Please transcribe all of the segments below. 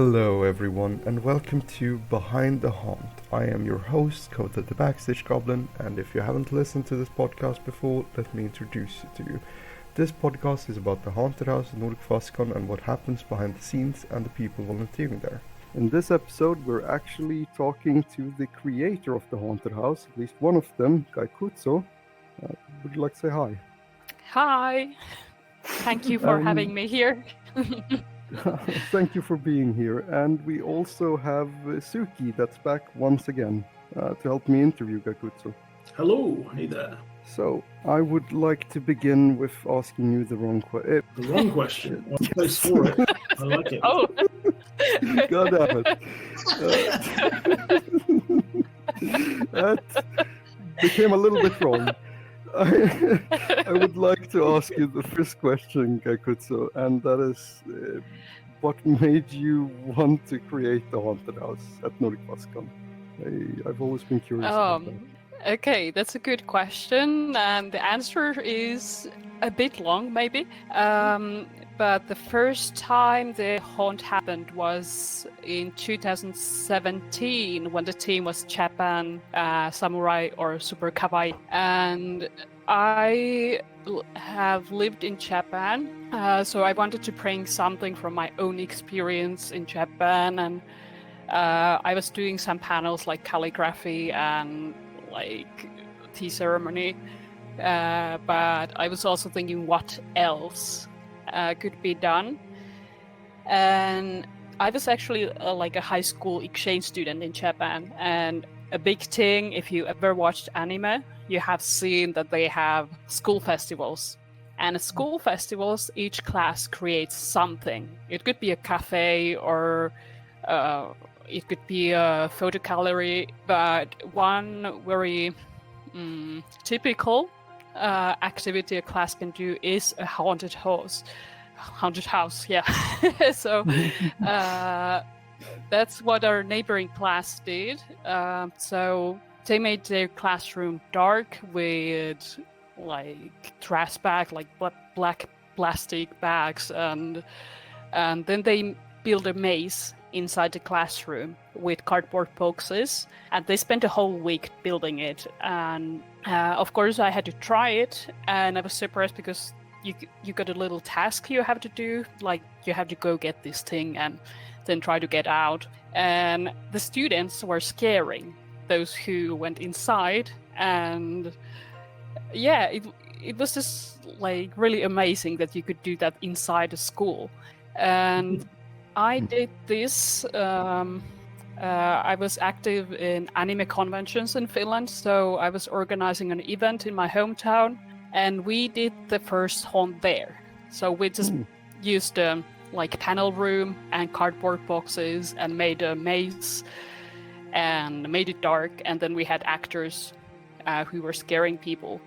Hello everyone and welcome to Behind the Haunt. I am your host, Kota the Backstage Goblin, and if you haven't listened to this podcast before, let me introduce it to you. This podcast is about the haunted house at Nordic Fascon and what happens behind the scenes and the people volunteering there. In this episode, we're actually talking to the creator of the haunted house, at least one of them, Gaikotsu. Would you like to say hi? Hi! Thank you for having me here. Thank you for being here. And we also have Suki that's back once again to help me interview Gaikotsu. Hello, hey there. So, I would like to begin with asking you the wrong question. The wrong question. One place for it. I like it. Oh! God damn it. That became a little bit wrong. I would like to ask you the first question, Gaikotsu, and that is what made you want to create the haunted house at Nordic Fascon? I've always been curious about that. Okay, that's a good question, and the answer is a bit long, maybe. But the first time the haunt happened was in 2017 when the team was Japan, Samurai, or Super Kawaii. And I have lived in Japan, so I wanted to bring something from my own experience in Japan. And I was doing some panels like calligraphy and like tea ceremony. But I was also thinking what else could be done. And I was actually like a high school exchange student in Japan, and a big thing, if you ever watched anime, you have seen that they have school festivals. And at school festivals, each class creates something. It could be a cafe or it could be a photo gallery, but one very typical activity a class can do is a haunted house. Yeah. So that's what our neighboring class did. So they made their classroom dark with like trash bag, like black plastic bags, and then they built a maze inside the classroom with cardboard boxes, and they spent a whole week building it. And of course I had to try it, and I was surprised because you got a little task you have to do, like you have to go get this thing and then try to get out. And the students were scaring those who went inside, and yeah, it was just like really amazing that you could do that inside a school. And I did this. I was active in anime conventions in Finland, so I was organizing an event in my hometown, and we did the first haunt there. So we just used like panel room and cardboard boxes and made a maze and made it dark, and then we had actors who were scaring people.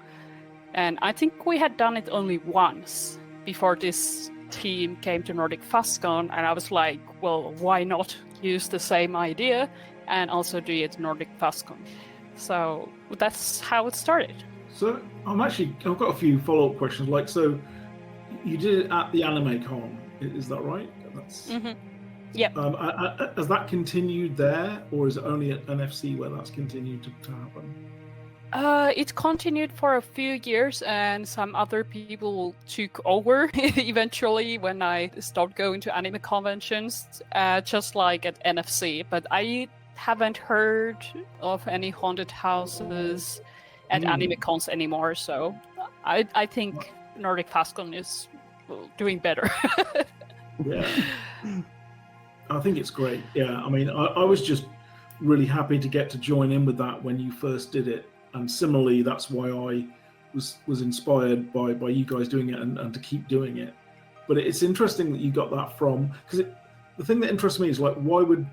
And I think we had done it only once before this team came to Nordic Fascon, and I was like, well, why not use the same idea and also do it Nordic Fascon? So that's how it started. So I've got a few follow-up questions. Like, so you did it at the Anime Con, is that right? That's Yeah. Has that continued there, or is it only at NFC where that's continued to happen? It continued for a few years, and some other people took over eventually when I stopped going to anime conventions, just like at NFC. But I haven't heard of any haunted houses at anime cons anymore, so I think Nordic Fascon is doing better. Yeah. I think it's great. Yeah, I mean, I was just really happy to get to join in with that when you first did it. And similarly, that's why I was inspired by you guys doing it and to keep doing it. But it's interesting that you got that from, because the thing that interests me is like, why would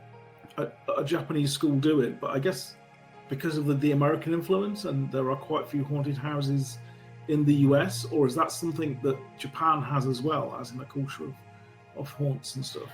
a Japanese school do it? But I guess because of the American influence, and there are quite a few haunted houses in the US, or is that something that Japan has as well, as in the culture of haunts and stuff?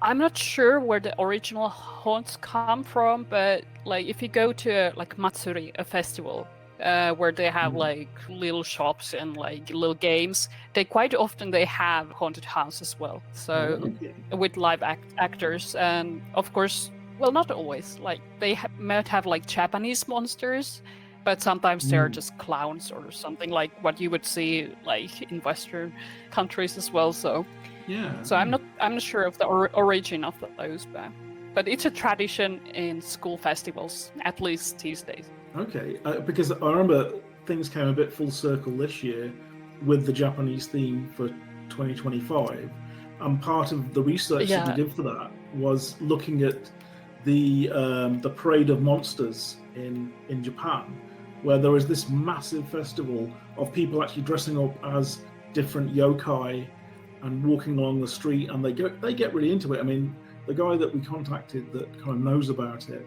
I'm not sure where the original haunts come from, but like if you go to like Matsuri, a festival, where they have like little shops and like little games. They quite often they have haunted house as well. So Okay. with live actors, and of course, well, not always. Like they might have like Japanese monsters, but sometimes they're just clowns or something like what you would see like in Western countries as well. So Yeah. I'm not sure of the origin of those, but it's a tradition in school festivals, at least these days. Okay, because I remember things came a bit full circle this year with the Japanese theme for 2025, and part of the research that we did for that was looking at the Parade of Monsters in Japan, where there is this massive festival of people actually dressing up as different yokai and walking along the street, and they get really into it. I mean, the guy that we contacted that kind of knows about it,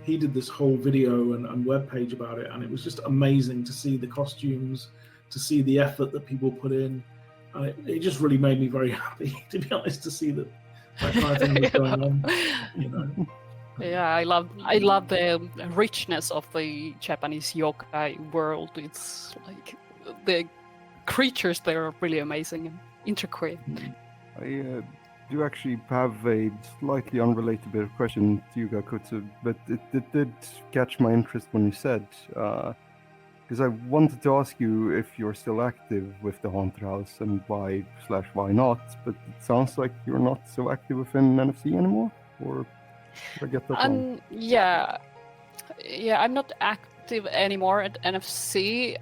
he did this whole video and web page about it, and it was just amazing to see the costumes, to see the effort that people put in, and it just really made me very happy, to be honest, to see that kind of thing was going on. You know. Yeah, I love the richness of the Japanese yokai world. It's like the creatures there are really amazing and intricate. I do actually have a slightly unrelated bit of question to you, Gaikotsu, but it did catch my interest when you said, because I wanted to ask you if you're still active with the Haunted House and why/why not, but it sounds like you're not so active within NFC anymore, or did I get that wrong? Yeah, I'm not active anymore at NFC.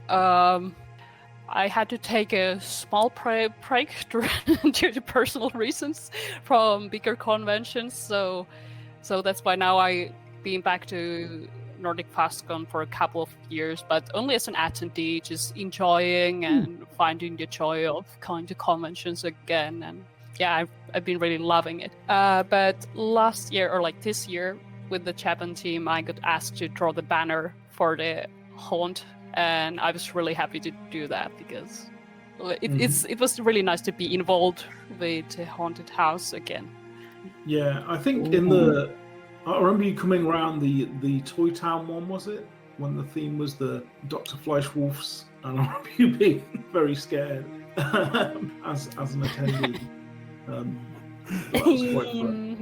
I had to take a small break due to personal reasons from bigger conventions, so that's why now I been back to Nordic FastCon for a couple of years, but only as an attendee, just enjoying and finding the joy of going to conventions again. And yeah, I've been really loving it. But last year, or like this year, with the Japan team, I got asked to draw the banner for the Haunt. And I was really happy to do that because it was really nice to be involved with the Haunted House again. Yeah, I think I remember you coming around the Toy Town one, was it? When the theme was the Dr. Fleischwolf's, and I remember you being very scared as an attendee. That was quite fun.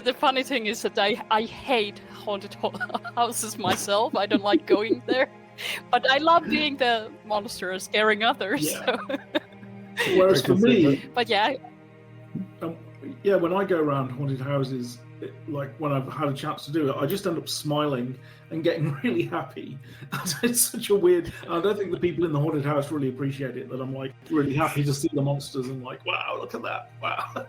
The funny thing is that I hate haunted houses myself. I don't like going there, but I love being the monster scaring others. Yeah. So. Whereas for me, but yeah, when I go around haunted houses, like when I've had a chance to do it, I just end up smiling and getting really happy. It's such a weird. I don't think the people in the haunted house really appreciate it. That I'm like really happy to see the monsters and like, wow, look at that, wow,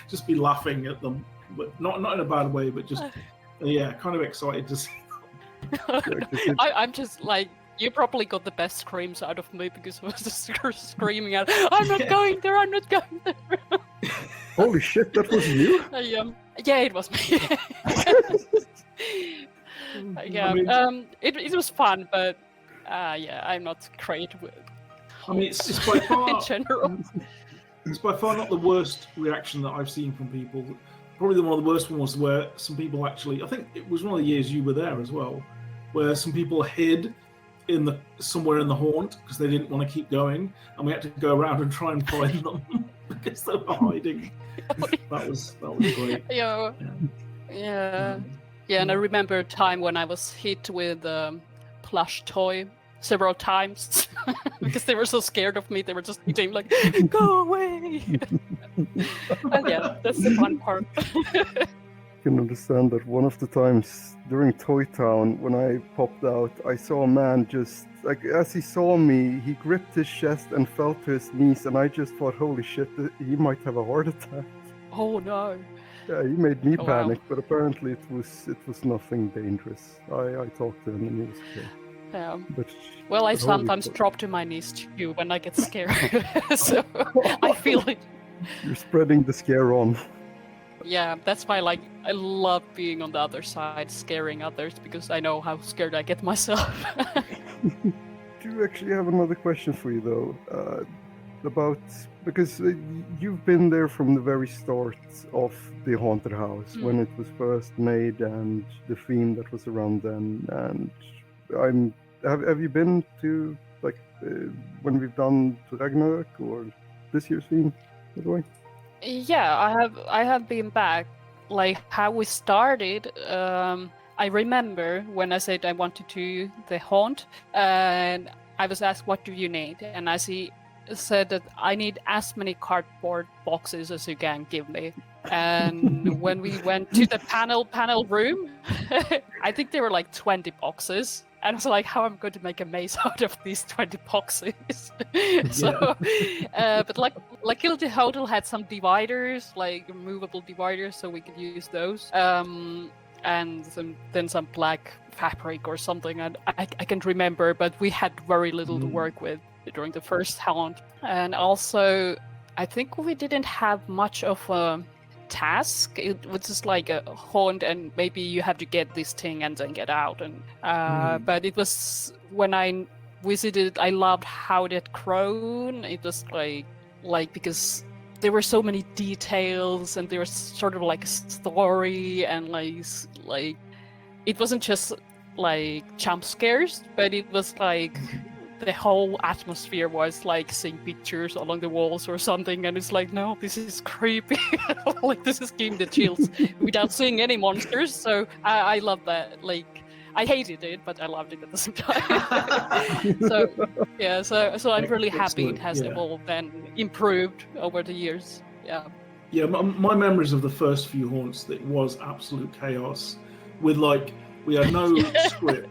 just be laughing at them, but not in a bad way, but just kind of excited to see them. I'm just like, you probably got the best screams out of me because I was just screaming out, I'm not going there, I'm not going there. Holy shit, that was you? Yeah, it was me. It was fun, but I'm not great with. I mean, it's by far in general. It's by far not the worst reaction that I've seen from people. Probably one of the worst ones where some people I think it was one of the years you were there as well, where some people hid somewhere in the haunt because they didn't want to keep going, and we had to go around and try and find them because they were hiding. That was great. Yeah. And I remember a time when I was hit with a plush toy several times because they were so scared of me. They were just hitting like, go away. And yeah, that's the fun part. I can understand that. One of the times during Toy Town, when I popped out, I saw a man just, like, as he saw me, he gripped his chest and fell to his knees, and I just thought, holy shit, he might have a heart attack. Oh no. Yeah, he made me panic, wow. But apparently it was nothing dangerous. I talked to him and he was okay. Yeah. But I sometimes drop to my knees too when I get scared. So I feel it. You're spreading the scare on. Yeah, that's why I love being on the other side, scaring others, because I know how scared I get myself. Do you actually have another question for you though? about, because you've been there from the very start of the haunted house when it was first made and the theme that was around then. And have you been to like when we've done Ragnarok or this year's theme, by the way? Yeah, I have been back. Like how we started, I remember when I said I wanted to the haunt, and I was asked, "What do you need?" And said that I need as many cardboard boxes as you can give me. And when we went to the panel room, I think there were like 20 boxes. And I was like, how am I going to make a maze out of these 20 boxes? So, but luckily the hotel had some dividers, like movable dividers, so we could use those. And then some black fabric or something. And I can't remember, but we had very little to work with during the first haunt. And also, I think we didn't have much of a task. It was just like a haunt, and maybe you have to get this thing and then get out. And but it was, when I visited, I loved how it had grown. It was like because there were so many details, and there was sort of like a story, and like it wasn't just like jump scares, but it was like the whole atmosphere was like seeing pictures along the walls or something, and it's like, no, this is creepy. Like this is giving the chills without seeing any monsters. So I love that. Like I hated it, but I loved it at the same time. So yeah, so I'm really happy it has evolved and improved over the years. Yeah. Yeah, my memories of the first few haunts, that was absolute chaos. With like, we had no script.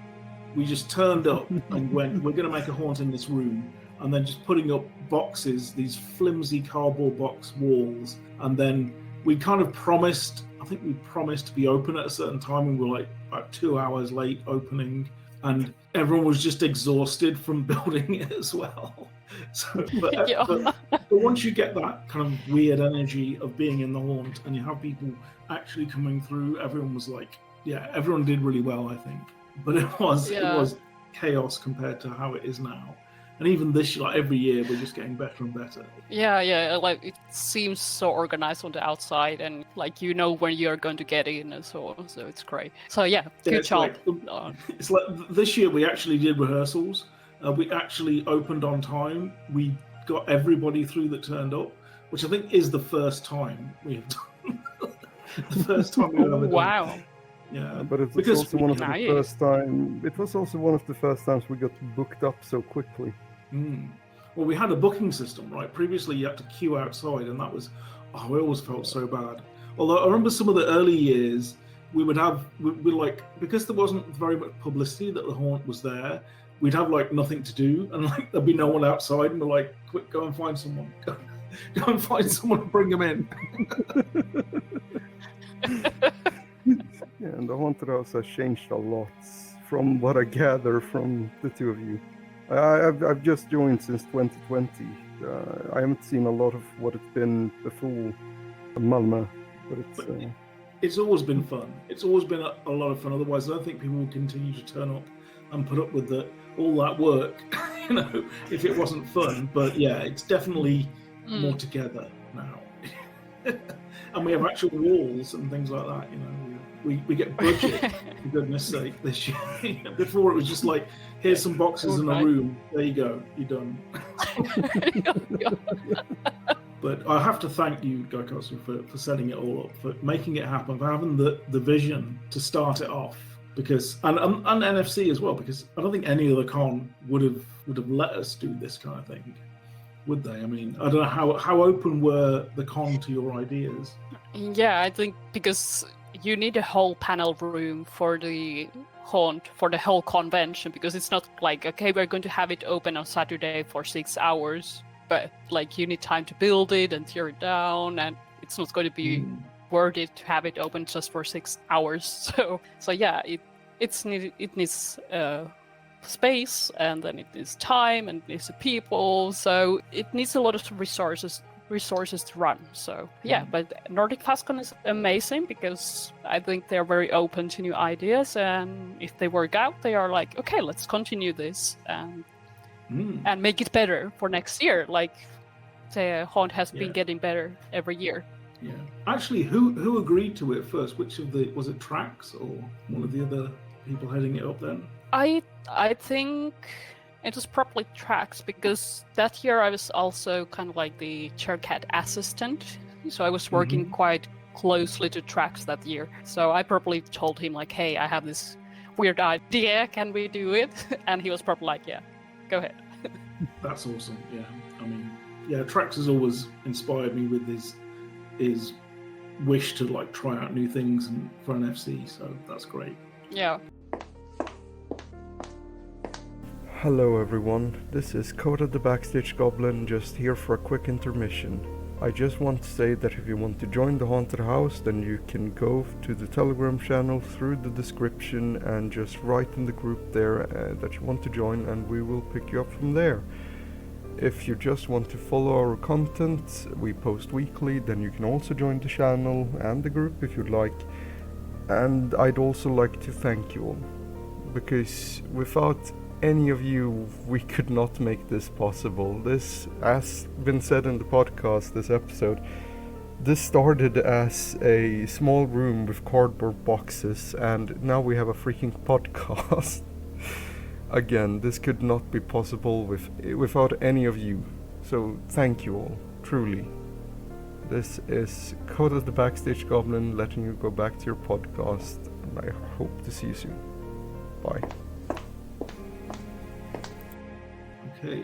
We just turned up and went, we're going to make a haunt in this room, and then just putting up boxes, these flimsy cardboard box walls, and then we kind of promised, I think we promised to be open at a certain time, and we were like about 2 hours late opening, and everyone was just exhausted from building it as well. So, but once you get that kind of weird energy of being in the haunt, and you have people actually coming through, everyone was like, yeah, everyone did really well, I think. But it was chaos compared to how it is now. And even this year, like every year, we're just getting better and better. Yeah. Like it seems so organized on the outside, and like you know when you're going to get in and so on. So it's great. So good job. It's like this year we actually did rehearsals. We actually opened on time. We got everybody through that turned up, which I think is the first time we have done. The first time we've ever done. Wow. Yeah, but it was also one of the first time. It was also one of the first times we got booked up so quickly. Well, we had a booking system, right? Previously, you had to queue outside, and that was, I always felt so bad. Although I remember some of the early years, we like, because there wasn't very much publicity that the haunt was there, we'd have like nothing to do, and like there'd be no one outside, and we're like, quick, go and find someone, go and find someone and bring them in. Yeah, and the haunted house has changed a lot from what I gather from the two of you. I've just joined since 2020. I haven't seen a lot of what it's been before Malmö, but it's always been fun. It's always been a lot of fun. Otherwise, I don't think people would continue to turn up and put up with all that work, if it wasn't fun. But yeah, it's definitely more together now. And we have actual walls and things like that, We get budget, for goodness sake, this year. Before it was just like, here's some boxes in a room, there you go, you're done. But I have to thank you, Gaikotsu, for setting it all up, for making it happen, for having the vision to start it off. Because and NFC as well, because I don't think any other con would have let us do this kind of thing, would they? I mean, I don't know how open were the con to your ideas. Yeah, I think because you need a whole panel room for the haunt, for the whole convention, because it's not like, okay, we're going to have it open on Saturday for 6 hours, but like you need time to build it and tear it down, and it's not going to be worth it to have it open just for 6 hours. So yeah, it needs space, and then it needs time, and it needs people, so it needs a lot of resources to run. So yeah, but Nordic FastCon is amazing because I think they're very open to new ideas, and if they work out, they are like, okay, let's continue this and make it better for next year. Like the haunt has Yeah. been getting better every year. Yeah. Actually, who agreed to it first? Which of the was it Trax or one of the other people heading it up then? I think it was probably Trax, because that year I was also kind of like the chaircat assistant, so I was working quite closely to Trax that year. So I probably told him like, "Hey, I have this weird idea. Can we do it?" And he was probably like, "Yeah, go ahead." That's awesome. Yeah. I mean, yeah, Trax has always inspired me with his wish to like try out new things and for an FC. So that's great. Yeah. Hello everyone, this is Coda the Backstage Goblin, just here for a quick intermission. I just want to say that if you want to join the haunted house, then you can go to the Telegram channel through the description and just write in the group there that you want to join, and we will pick you up from there. If you just want to follow our content, we post weekly, then you can also join the channel and the group if you'd like. And I'd also like to thank you all, because without any of you, we could not make this possible. This, as been said in the podcast, this episode, this started as a small room with cardboard boxes, and now we have a freaking podcast. Again, this could not be possible without any of you. So thank you all, truly. This is Coda the Backstage Goblin letting you go back to your podcast, and I hope to see you soon. Bye. Okay,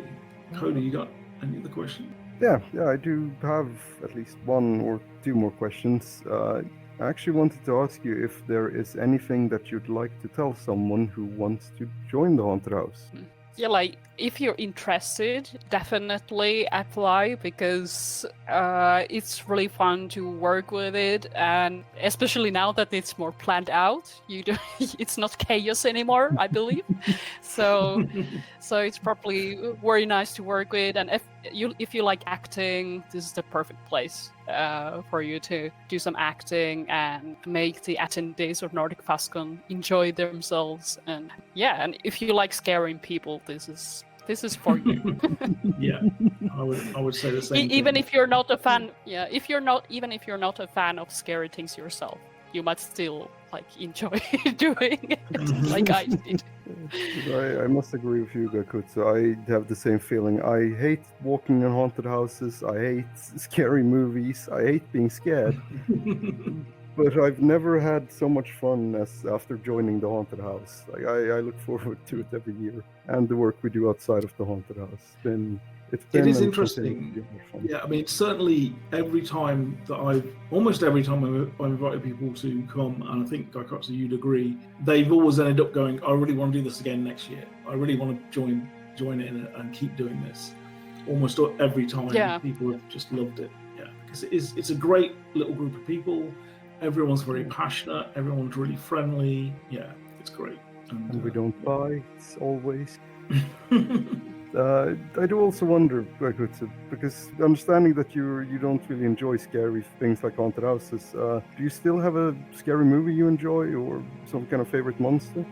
Cody, you got any other questions? Yeah, I do have at least one or two more questions. I actually wanted to ask you if there is anything that you'd like to tell someone who wants to join the haunted house. Yeah, like if you're interested, definitely apply, because it's really fun to work with it, and especially now that it's more planned out, it's not chaos anymore, I believe. So it's probably very nice to work with, and if you like acting, this is the perfect place for you to do some acting and make the attendees of Nordic Fascon enjoy themselves. And yeah, and if you like scaring people, this is for you. Yeah, I would say the same. Even thing. if you're not a fan, if you're not a fan of scary things yourself, you might still like enjoy doing it, like I did. I must agree with you, Gaikotsu. I have the same feeling. I hate walking in haunted houses, I hate scary movies, I hate being scared. But I've never had so much fun as after joining the haunted house. Like I look forward to it every year, and the work we do outside of the haunted house. It is interesting. Yeah, I mean, certainly almost every time I've invited people to come, and I think Gaikotsu, you'd agree, they've always ended up going, I really want to do this again next year. I really want to join in and keep doing this. Almost every time, people have just loved it. Yeah, because it's a great little group of people. Everyone's very passionate. Everyone's really friendly. Yeah, it's great. And we don't fight, always. I do also wonder, because understanding that you don't really enjoy scary things like haunted houses, do you still have a scary movie you enjoy, or some kind of favorite monster?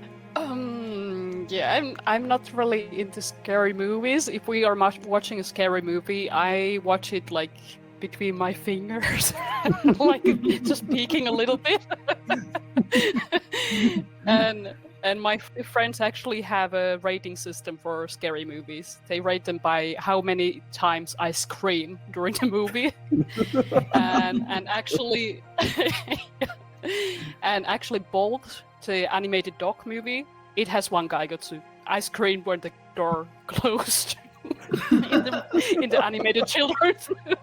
Yeah, I'm not really into scary movies. If we are watching a scary movie, I watch it like between my fingers, like just peeking a little bit. And my friends actually have a rating system for scary movies. They rate them by how many times I scream during the movie. and actually Bolt, the animated dog movie, it has one Gaikotsu. I screamed when the door closed in the animated children's movie.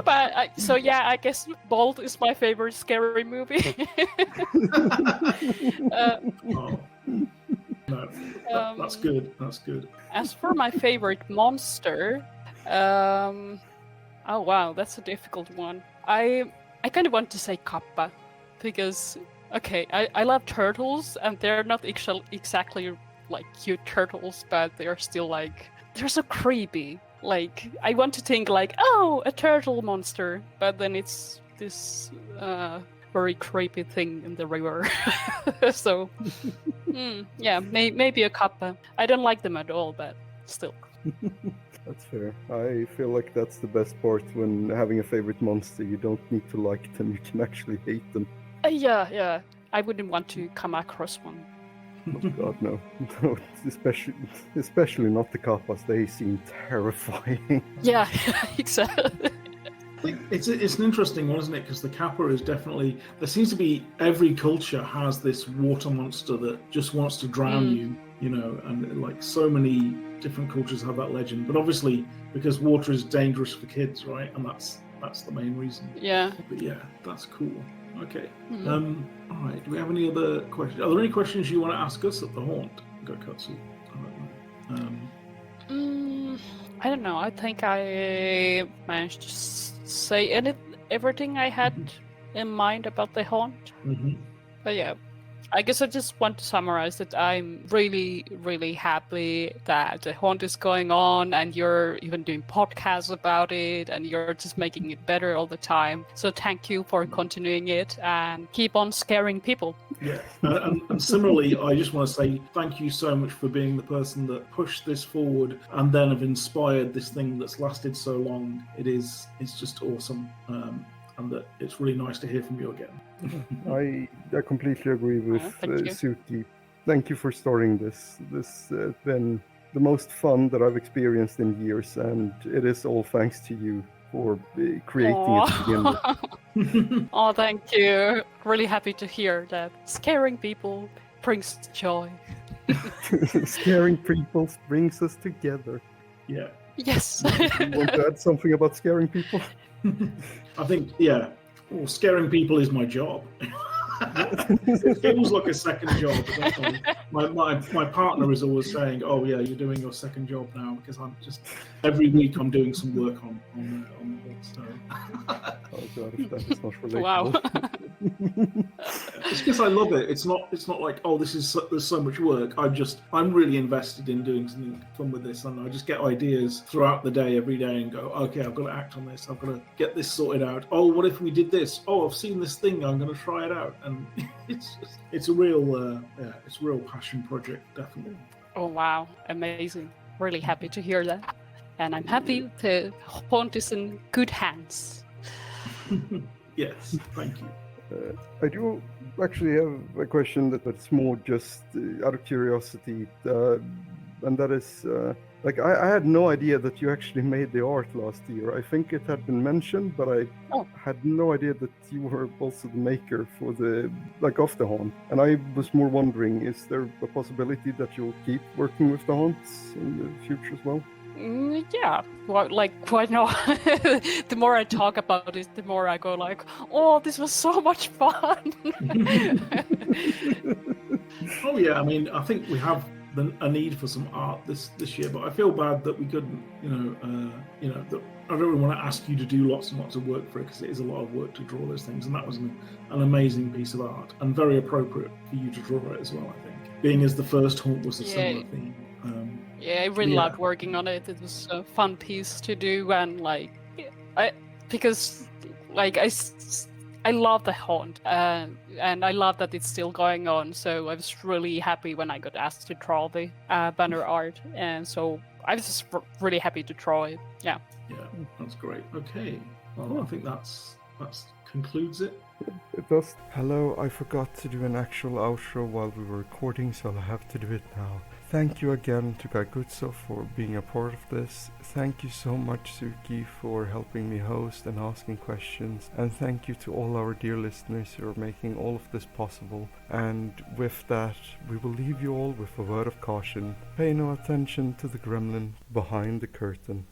But I guess Bolt is my favorite scary movie. That's good. That's good. As for my favorite monster, oh wow, that's a difficult one. I kind of want to say Kappa, because I love turtles, and they're not exactly like cute turtles, but they're still like, they're so creepy. Like, I want to think like, oh, a turtle monster, but then it's this very creepy thing in the river. So, maybe a Kappa. I don't like them at all, but still. That's fair. I feel like that's the best part when having a favorite monster. You don't need to like them, you can actually hate them. Yeah. I wouldn't want to come across one. Oh god, no. No, especially not the kappas. They seem terrifying. Yeah, exactly. It's an interesting one, isn't it? Because the kappa is definitely, there seems to be, every culture has this water monster that just wants to drown you, you know, and like so many different cultures have that legend. But obviously, because water is dangerous for kids, right? And that's the main reason. Yeah. But yeah, that's cool. Okay. Mm. All right. Do we have any other questions? Are there any questions you want to ask us at the haunt, Gaikotsu? I don't know. I don't know. I think I managed to say everything I had in mind about the haunt. But yeah, I guess I just want to summarize that I'm really, really happy that the haunt is going on and you're even doing podcasts about it and you're just making it better all the time. So thank you for continuing it and keep on scaring people. Yeah, and similarly, I just want to say thank you so much for being the person that pushed this forward and then have inspired this thing that's lasted so long. It's just awesome, and that it's really nice to hear from you again. I completely agree with Suki. Thank you for starting this. This has been the most fun that I've experienced in years, and it is all thanks to you for creating it to begin with. Oh, thank you. Really happy to hear that scaring people brings joy. Scaring people brings us together. Yeah. Yes. You want to add something about scaring people? I think, yeah. Well, scaring people is my job. It feels like a second job. My partner is always saying, "Oh yeah, you're doing your second job now," because I'm just every week I'm doing some work on the book. So. Oh god, if that is not relatable. Wow. It's because I love it. It's not like, oh, there's so much work. I'm really invested in doing something fun with this, and I just get ideas throughout the day, every day, and go, okay, I've got to act on this. I've got to get this sorted out. Oh, what if we did this? Oh, I've seen this thing. I'm going to try it out, and it's a real it's a real passion project, definitely. Oh wow, amazing! Really happy to hear that, and I'm happy the haunt is in good hands. Yes, thank you. I do actually have a question that's more just out of curiosity, and that is, like, I had no idea that you actually made the art last year. I think it had been mentioned, but I had no idea that you were also the maker for of the haunt. And I was more wondering, is there a possibility that you'll keep working with the haunts in the future as well? Yeah, well, like, why not? The more I talk about it, the more I go like, oh, this was so much fun. Oh yeah, I mean, I think we have a need for some art this year, but I feel bad that we couldn't, that I don't really want to ask you to do lots and lots of work for it, because it is a lot of work to draw those things, and that was an amazing piece of art and very appropriate for you to draw it as well, I think. Being as the first haunt was a similar theme. Yeah, I really loved working on it. It was a fun piece to do, and I love the haunt, and I love that it's still going on. So I was really happy when I got asked to draw the banner art, and so I was just really happy to draw it. Yeah. Yeah, that's great. Okay, well, I think that concludes it. It does. Hello, I forgot to do an actual outro while we were recording, so I'll have to do it now. Thank you again to Gaikotsu for being a part of this. Thank you so much, Suki, for helping me host and asking questions. And thank you to all our dear listeners who are making all of this possible. And with that, we will leave you all with a word of caution. Pay no attention to the gremlin behind the curtain.